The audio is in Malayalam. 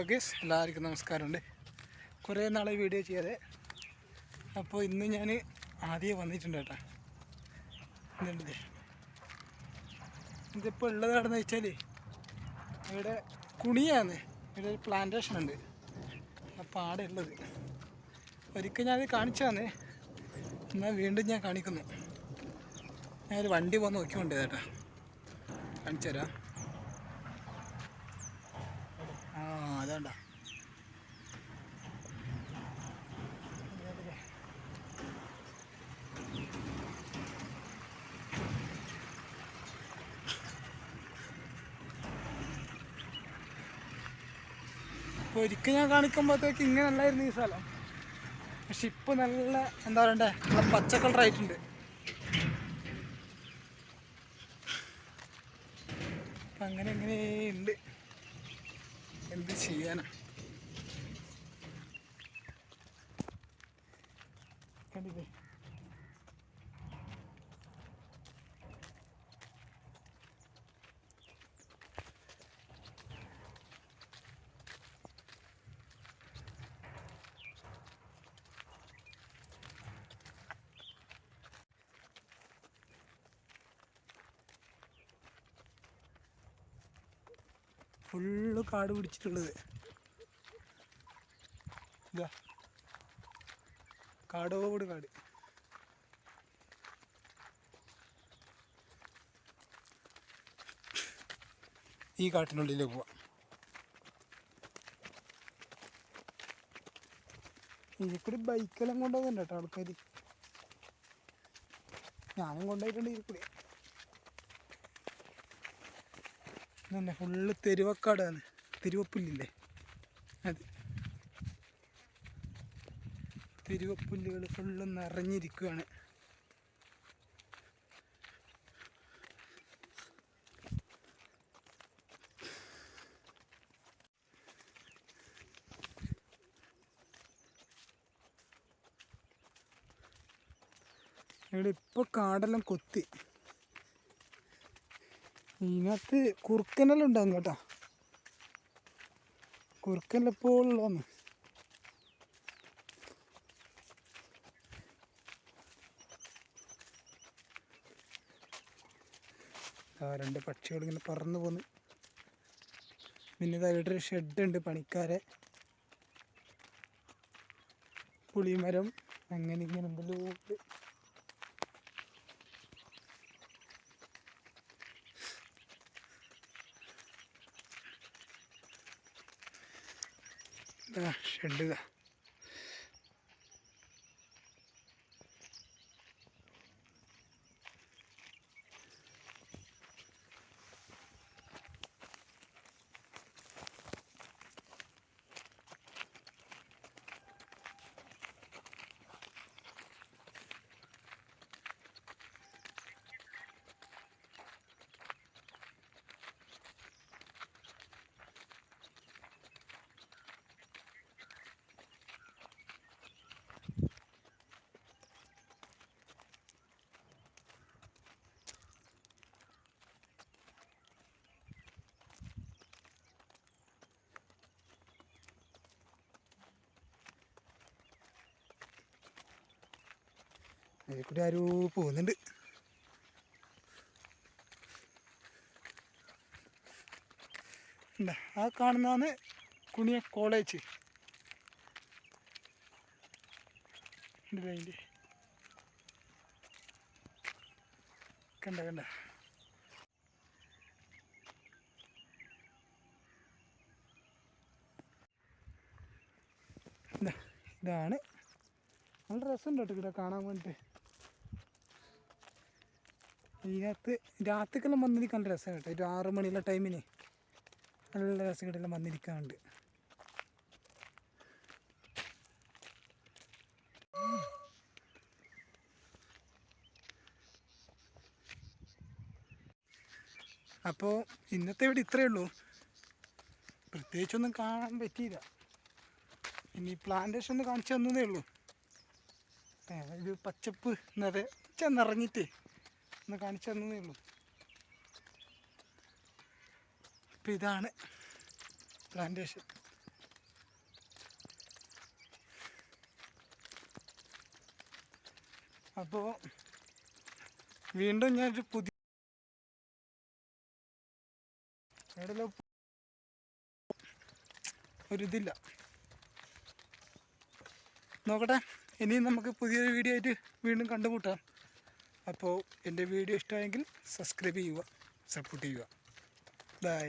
ഹലോ ഗൈസ്, എല്ലാവർക്കും നമസ്കാരമുണ്ട്. കുറേ നാളെ വീഡിയോ ചെയ്യാതെ. അപ്പോൾ ഇന്ന് ഞാൻ ആദ്യം വന്നിട്ടുണ്ട് കേട്ടോ. എന്നുണ്ടല്ലേ ഇതിപ്പോൾ ഉള്ളത് എവിടെയെന്ന് വെച്ചാൽ ഇവിടെ കുണിയാണ്. ഇവിടെ ഒരു പ്ലാന്റേഷൻ ഉണ്ട്. അപ്പോൾ ആടെ ഉള്ളത് ഒരിക്കൽ ഞാനത് കാണിച്ചാന്ന്, എന്നാൽ വീണ്ടും ഞാൻ കാണിക്കുന്നു. ഞാനൊരു വണ്ടി പോകാൻ നോക്കിക്കൊണ്ടേ കേട്ടോ, കാണിച്ചു തരാം. അതാണ്ട അപ്പോൾ ഒരിക്കൽ ഞാൻ കാണിക്കുമ്പോഴത്തേക്ക് ഇങ്ങനെ അല്ലായിരുന്നു ഈ സ്ഥലം. പക്ഷെ ഇപ്പോൾ നല്ല എന്താ പറയണ്ടേ, നല്ല പച്ച കളറായിട്ടുണ്ട്. അപ്പം അങ്ങനെ എങ്ങനെ ഉണ്ട്, എന്ത് ചെയ്യാനാ. കണ്ടില്ലേ, ഫുള്ള് കാട് പിടിച്ചിട്ടുള്ളത്. ഇതാ കാടോട് കാട്. ഈ കാട്ടിനുള്ളിലേക്ക് പോവാം. ഇതിൽക്കൂടി ബൈക്കെല്ലാം കൊണ്ടുപോകുന്നുണ്ട് കേട്ടോ ആൾക്കാർ. ഞാനും കൊണ്ടുപോയിട്ടുണ്ട് ഇതിൽക്കൂടി. തന്നെ ഫുള്ള് തെരുവക്കാടാണ്, തെരുവപ്പുല്ലില്ലേ അത്. തെരുവപ്പുല്ലുകൾ ഫുള്ള് നിറഞ്ഞിരിക്കുകയാണ്. ഇവിടെ ഇപ്പോൾ കാടെല്ലാം കൊത്തി. ഇതിനകത്ത് കുറുക്കനെല്ലാം ഉണ്ടാകും കേട്ടോ. കുറുക്കനെല്ലാം എപ്പോഴും ഉള്ളതാണ്. രണ്ട് പക്ഷികൾ ഇങ്ങനെ പറന്നു പോന്ന്. പിന്നെ ഇവിടെ ഒരു ഷെഡുണ്ട് പണിക്കാരെ. പുളിമരം അങ്ങനെ ഇങ്ങനെ എന്തെല്ലോ ഉണ്ട്. ഷെഡ് ഇതാ. അതിൽ കൂടി ആരോ പോകുന്നുണ്ട്. എന്താ ആ കാണുന്നതാണ് കുണിയ കോളേജ്. അതിൻ്റെ കണ്ട കണ്ട ഇതാണ്. നല്ല രസമുണ്ട് കേട്ടോ ഇവിടെ കാണാൻ വേണ്ടിയിട്ട്. ഇതിനകത്ത് രാത്രിക്കെല്ലാം വന്നിരിക്കാൻ നല്ല രസമാണ് കേട്ടോ. ഒരു 6 മണിയുള്ള ടൈമിന് നല്ല രസം കിട്ടെല്ലാം വന്നിരിക്കാറുണ്ട്. അപ്പോൾ ഇന്നത്തെ ഇവിടെ ഇത്രയേ ഉള്ളൂ. പ്രത്യേകിച്ചൊന്നും കാണാൻ പറ്റിയില്ല. ഇനി പ്ലാന്റേഷൻ ഒന്ന് കാണിച്ചു തന്നേ ഉള്ളൂ. ഇത് പച്ചപ്പ് നിറഞ്ഞിട്ട് ഒന്ന് കാണിച്ചു തന്നേ ഉള്ളൂ. അപ്പോൾ ഇതാണ് പ്ലാന്റേഷൻ. അപ്പോൾ വീണ്ടും ഞാനൊരു പുതിയ എവിടെയല്ലോ ഒരിതില്ല, നോക്കട്ടെ. ഇനിയും നമുക്ക് പുതിയൊരു വീഡിയോ ആയിട്ട് വീണ്ടും കണ്ടുമുട്ടാം. അപ്പോൾ എൻ്റെ വീഡിയോ ഇഷ്ടമായെങ്കിൽ സബ്സ്ക്രൈബ് ചെയ്യുക, സപ്പോർട്ട് ചെയ്യുക. ബൈ.